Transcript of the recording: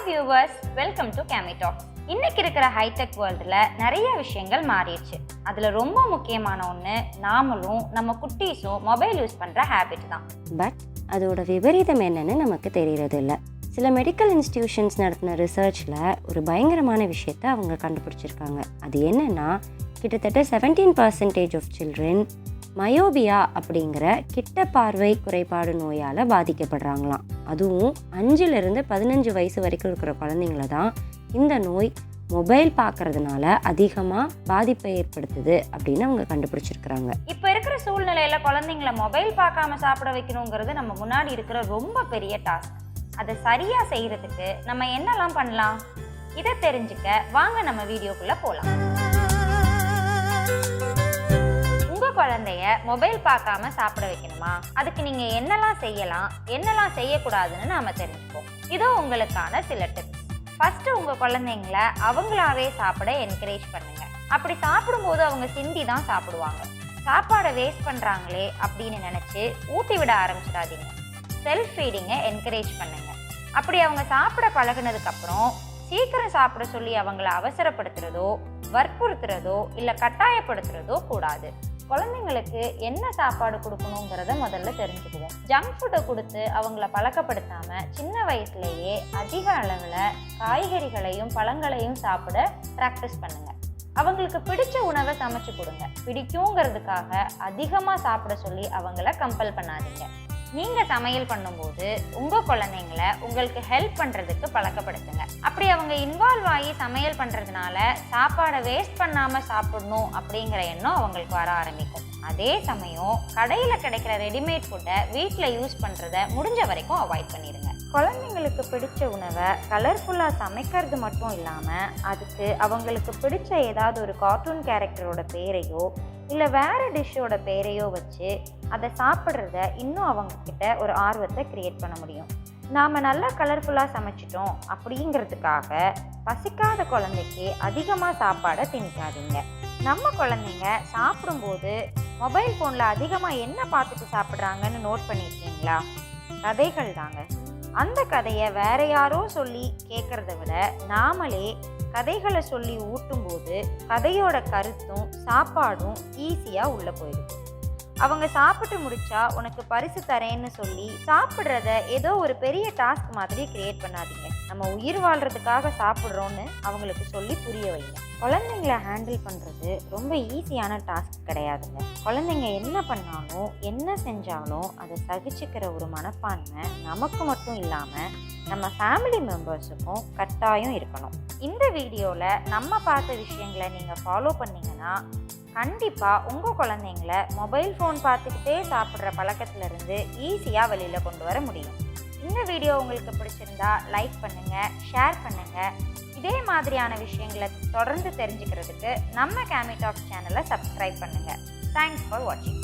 Hi viewers, welcome to CAMY TALKS. இன்னைக்கு இருக்கிற hitech வேர்ல்டில் நிறைய விஷயங்கள் மாறிடுச்சு. அதில் ரொம்ப முக்கியமான ஒன்று நாமளும் நம்ம குட்டீஸும் மொபைல் யூஸ் பண்ணுற ஹேபிட் தான். பட் அதோட விபரீதம் என்னன்னு நமக்கு தெரியறது இல்லை. சில மெடிக்கல் இன்ஸ்டிடியூஷன்ஸ் நடத்தின ரிசர்ச்சில் ஒரு பயங்கரமான விஷயத்தை அவங்க கண்டுபிடிச்சிருக்காங்க. அது என்னென்னா, கிட்டத்தட்ட 17% ஆஃப் சில்ட்ரன் மயோபியா அப்படிங்கிற கிட்ட பார்வை குறைபாடு நோயால் பாதிக்கப்படுறாங்களாம். அதுவும் 5லிருந்து 15 வயசு வரைக்கும் இருக்கிற குழந்தைங்கள தான் இந்த நோய் மொபைல் பார்க்கறதுனால அதிகமாக பாதிப்பை ஏற்படுத்துது அப்படின்னு அவங்க கண்டுபிடிச்சிருக்கிறாங்க. இப்போ இருக்கிற சூழ்நிலையில் குழந்தைங்கள மொபைல் பார்க்காம சாப்பிட வைக்கணுங்கிறது நம்ம முன்னாடி இருக்கிற ரொம்ப பெரிய டாஸ்க். அதை சரியாக செய்கிறதுக்கு நம்ம என்னெல்லாம் பண்ணலாம், இதை தெரிஞ்சுக்க வாங்க நம்ம வீடியோக்குள்ளே போகலாம். குழந்தைய மொபைல் பார்க்காம சாப்பிட வைக்கணுமா, அதுக்கு நீங்க என்னெல்லாம் செய்யலாம், என்னெல்லாம் செய்யக்கூடாதுன்னு நாம தெரிஞ்சுப்போம். இதோ உங்களுக்கான சில டிப்ஸ். ஃபர்ஸ்ட், உங்க குழந்தைங்கள அவங்களாவே சாப்பிட என்கரேஜ் பண்ணுங்க. அப்படி சாப்பிடும்போது அவங்க சிந்தி தான் சாப்பிடுவாங்க. சாப்பாடை வேஸ்ட் பண்றாங்களே அப்படின்னு நினைச்சு ஊட்டி விட ஆரம்பிச்சிடாதீங்க. செல்ஃப் ஃபீடிங்கை என்கரேஜ் பண்ணுங்க. அப்படி அவங்க சாப்பிட பழகினதுக்கு அப்புறம் சீக்கிரம் சாப்பிட சொல்லி அவங்கள அவசரப்படுத்துறதோ வற்புறுத்துறதோ இல்லை கட்டாயப்படுத்துறதோ கூடாது. குழந்தைங்களுக்கு என்ன சாப்பாடு கொடுக்கணுங்கிறத முதல்ல தெரிஞ்சுக்குவோம். ஜங்க் ஃபுட்டை கொடுத்து அவங்கள பழக்கப்படுத்தாம சின்ன வயசுலேயே அதிக அளவில் காய்கறிகளையும் பழங்களையும் சாப்பிட ப்ராக்டிஸ் பண்ணுங்க. அவங்களுக்கு பிடிச்ச உணவை சமைச்சு கொடுங்க. பிடிக்குங்கிறதுக்காக அதிகமாக சாப்பிட சொல்லி அவங்கள கம்பல் பண்ணாதீங்க. நீங்கள் சமையல் பண்ணும்போது உங்கள் குழந்தைங்கள உங்களுக்கு ஹெல்ப் பண்ணுறதுக்கு பழக்கப்படுத்துங்க. அப்படி அவங்க இன்வால்வ் ஆகி சமையல் பண்ணுறதுனால சாப்பாடை வேஸ்ட் பண்ணாமல் சாப்பிடணும் அப்படிங்கிற எண்ணம் அவங்களுக்கு வர ஆரம்பிக்கும். அதே சமயம் கடையில் கிடைக்கிற ரெடிமேட் ஃபுட்டை வீட்டில் யூஸ் பண்ணுறத முடிஞ்ச வரைக்கும் அவாய்ட் பண்ணிடுங்க. குழந்தைங்களுக்கு பிடிச்ச உணவை கலர்ஃபுல்லாக சமைக்கிறது மட்டும் இல்லாமல் அதுக்கு அவங்களுக்கு பிடிச்ச ஏதாவது ஒரு கார்ட்டூன் கேரக்டரோட பேரையோ இல்லை வேறு டிஷ்ஷோட பேரையோ வச்சு அதை சாப்பிட்றத இன்னும் அவங்கக்கிட்ட ஒரு ஆர்வத்தை க்ரியேட் பண்ண முடியும். நாம் நல்லா கலர்ஃபுல்லாக சமைச்சிட்டோம் அப்படிங்கிறதுக்காக பசிக்காத குழந்தைக்கு அதிகமாக சாப்பாடை திணிக்காதீங்க. நம்ம குழந்தைங்க சாப்பிடும்போது மொபைல் ஃபோனில் அதிகமாக என்ன பார்த்துட்டு சாப்பிட்றாங்கன்னு நோட் பண்ணியிருக்கீங்களா? கதைகள் தாங்க. அந்த கதையை வேற யாரோ சொல்லி கேட்குறத விட நாமளே கதைகளை சொல்லி ஊட்டும்போது கதையோட கருத்தும் சாப்பாடும் ஈஸியாக உள்ளே போயிடுது. அவங்க சாப்பிட்டு முடிச்சா உனக்கு பரிசு தரேன்னு சொல்லி சாப்பிட்றத ஏதோ ஒரு பெரிய டாஸ்க் மாதிரி கிரியேட் பண்ணாதீங்க. நம்ம உயிர் வாழ்கிறதுக்காக சாப்பிட்றோன்னு அவங்களுக்கு சொல்லி புரிய வைங்க. குழந்தைங்கள ஹேண்டில் பண்ணுறது ரொம்ப ஈஸியான டாஸ்க் கிடையாதுங்க. குழந்தைங்க என்ன பண்ணாலும் என்ன செஞ்சாலும் அதை சகிச்சுக்கிற ஒரு மனப்பான்மை நமக்கு மட்டும் இல்லாமல் நம்ம ஃபேமிலி மெம்பர்ஸுக்கும் கட்டாயம் இருக்கணும். இந்த வீடியோவில் நம்ம பார்த்த விஷயங்களை நீங்கள் ஃபாலோ பண்ணிங்கன்னா கண்டிப்பாக உங்கள் குழந்தைங்கள மொபைல் ஃபோன் பார்த்துக்கிட்டே சாப்பிட்ற பழக்கத்திலிருந்து ஈஸியாக வெளியில் கொண்டு வர முடியும். இந்த வீடியோ உங்களுக்கு பிடிச்சிருந்தா லைக் பண்ணுங்கள், ஷேர் பண்ணுங்கள். இதே மாதிரியான விஷயங்களை தொடர்ந்து தெரிஞ்சுக்கிறதுக்கு நம்ம CAMY TALKS சேனலை சப்ஸ்கிரைப் பண்ணுங்கள். தேங்க்ஸ் ஃபார் வாட்சிங்.